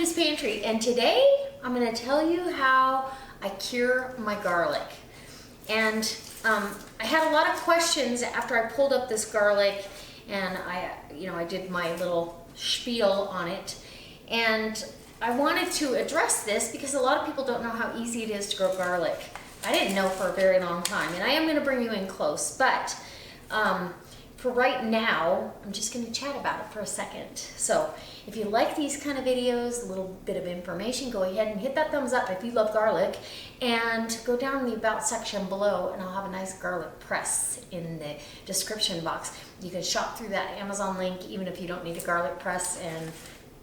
is Pantry, and today I'm going to tell you how I cure my garlic. And I had a lot of questions after I pulled up this garlic, and I did my little spiel on it, and I wanted to address this because a lot of people don't know how easy it is to grow garlic. I didn't know for a very long time, and I am going to bring you in close, but for right now, I'm just going to chat about it for a second. So if you like these kind of videos, a little bit of information, go ahead and hit that thumbs up if you love garlic, and go down in the about section below, and I'll have a nice garlic press in the description box. You can shop through that Amazon link even if you don't need a garlic press, and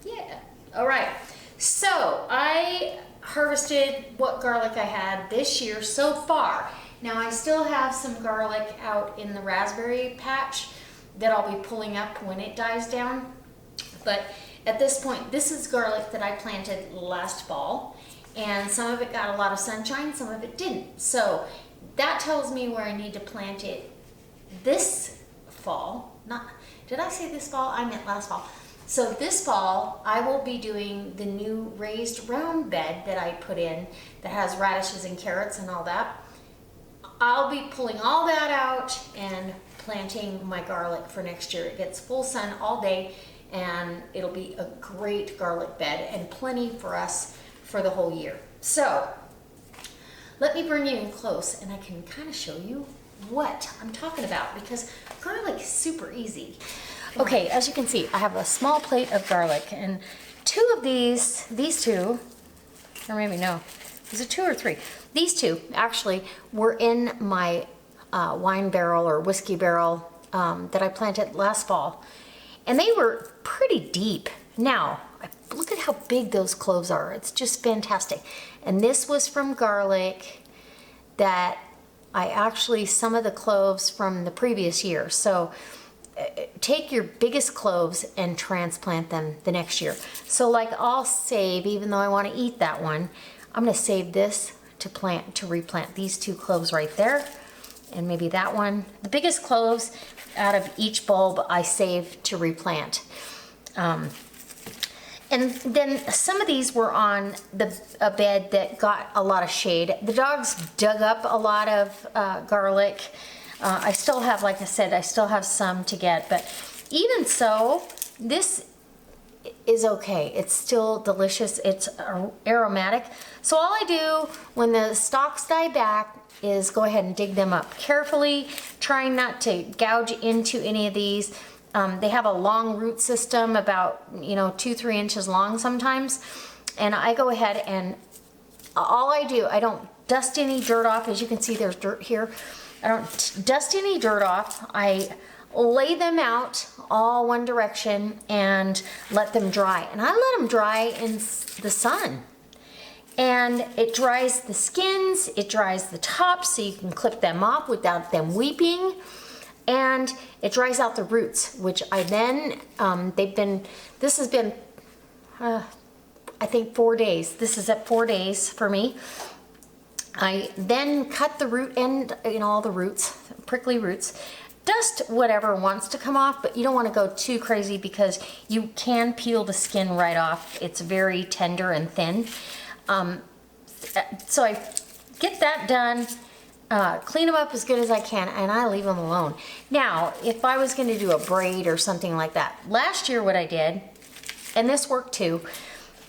yeah. All right, so I harvested what garlic I had this year so far. Now I still have some garlic out in the raspberry patch that I'll be pulling up when it dies down. But at this point, this is garlic that I planted last fall, and some of it got a lot of sunshine, some of it didn't. So that tells me where I need to plant it this fall. Did I say this fall? I meant last fall. So this fall, I will be doing the new raised round bed that I put in that has radishes and carrots and all that. I'll be pulling all that out and planting my garlic for next year. It gets full sun all day, and it'll be a great garlic bed and plenty for us for the whole year. So let me bring you in close, and I can kind of show you what I'm talking about, because garlic is super easy. Okay, as you can see, I have a small plate of garlic, and two of these two, or maybe no, is it 2 or 3? These two actually were in my wine barrel or whiskey barrel that I planted last fall, and they were pretty deep. Now, look at how big those cloves are. It's just fantastic. And this was from garlic that some of the cloves from the previous year. So take your biggest cloves and transplant them the next year. So like I'll save, even though I want to eat that one, I'm going to save this to replant these 2 cloves right there, and maybe that one. The biggest cloves out of each bulb I save to replant. And then some of these were on a bed that got a lot of shade. The dogs dug up a lot of garlic. I still have, like I said, I still have some to get, but even so, this is okay. It's still delicious. It's aromatic. So all I do when the stalks die back is go ahead and dig them up carefully, trying not to gouge into any of these. They have a long root system, about 2-3 inches long sometimes, and I go ahead and all I do, I don't dust any dirt off. As you can see, there's dirt here. I don't dust any dirt off. I lay them out all one direction and let them dry. And I let them dry in the sun. And it dries the skins, it dries the tops so you can clip them off without them weeping. And it dries out the roots, which I then, this has been, I think 4 days. This is at 4 days for me. I then cut the root end, all the roots, prickly roots. Dust whatever wants to come off, but you don't want to go too crazy because you can peel the skin right off. It's very tender and thin. So I get that done, clean them up as good as I can, and I leave them alone. Now, if I was going to do a braid or something like that, last year what I did, and this worked too,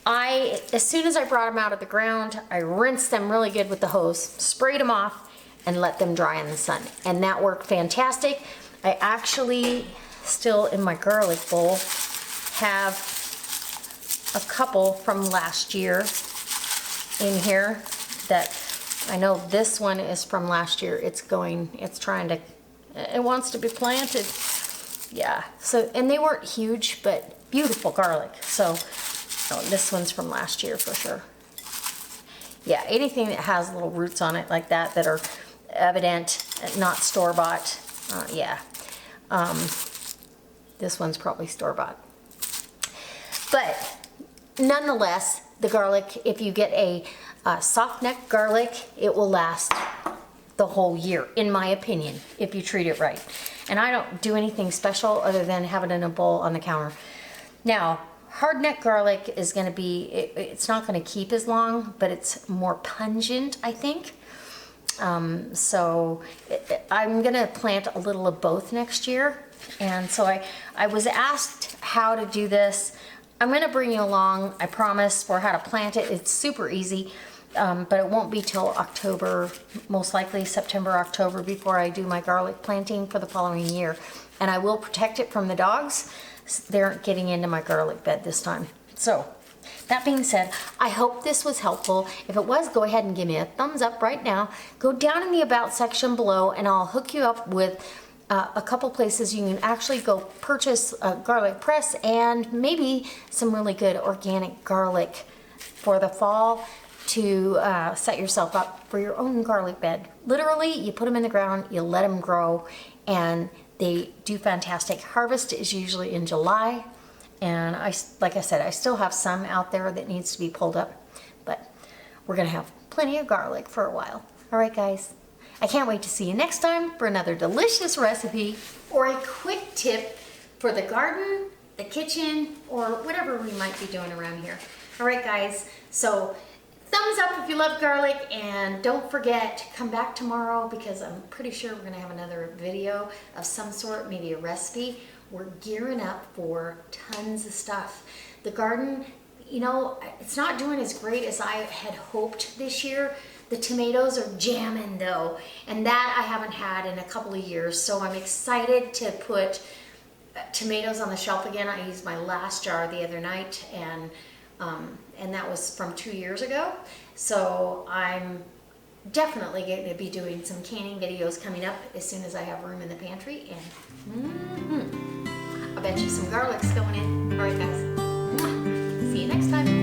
as soon as I brought them out of the ground, I rinsed them really good with the hose, sprayed them off, and let them dry in the sun. And that worked fantastic. I actually, still in my garlic bowl, have a couple from last year in here that I know this one is from last year. It wants to be planted. Yeah, so, and they weren't huge, but beautiful garlic. So, this one's from last year for sure. Yeah, anything that has little roots on it like that that are evident, not store-bought. Yeah, this one's probably store-bought. But nonetheless, the garlic, if you get a soft neck garlic, it will last the whole year, in my opinion, if you treat it right. And I don't do anything special other than have it in a bowl on the counter. Now, hard neck garlic is going to be, it's not going to keep as long, but it's more pungent, I think. So I'm going to plant a little of both next year. And so I was asked how to do this. I'm going to bring you along, I promise, for how to plant it. It's super easy, but it won't be till October, most likely September, October, before I do my garlic planting for the following year. And I will protect it from the dogs. They aren't getting into my garlic bed this time. So that being said, I hope this was helpful. If it was, go ahead and give me a thumbs up right now. Go down in the About section below and I'll hook you up with a couple places you can actually go purchase a garlic press and maybe some really good organic garlic for the fall to set yourself up for your own garlic bed. Literally, you put them in the ground, you let them grow, and they do fantastic. Harvest is usually in July, and like I said, I still have some out there that needs to be pulled up, but we're gonna have plenty of garlic for a while. All right, guys. I can't wait to see you next time for another delicious recipe or a quick tip for the garden, the kitchen, or whatever we might be doing around here. All right, guys, so thumbs up if you love garlic, and don't forget to come back tomorrow because I'm pretty sure we're gonna have another video of some sort, maybe a recipe. We're gearing up for tons of stuff. The garden, you know, it's not doing as great as I had hoped this year. The tomatoes are jamming though, and that I haven't had in a couple of years. So I'm excited to put tomatoes on the shelf again. I used my last jar the other night, and that was from 2 years ago. So I'm definitely going to be doing some canning videos coming up as soon as I have room in the pantry. And I bet you some garlic's going in. All right, guys. See you next time.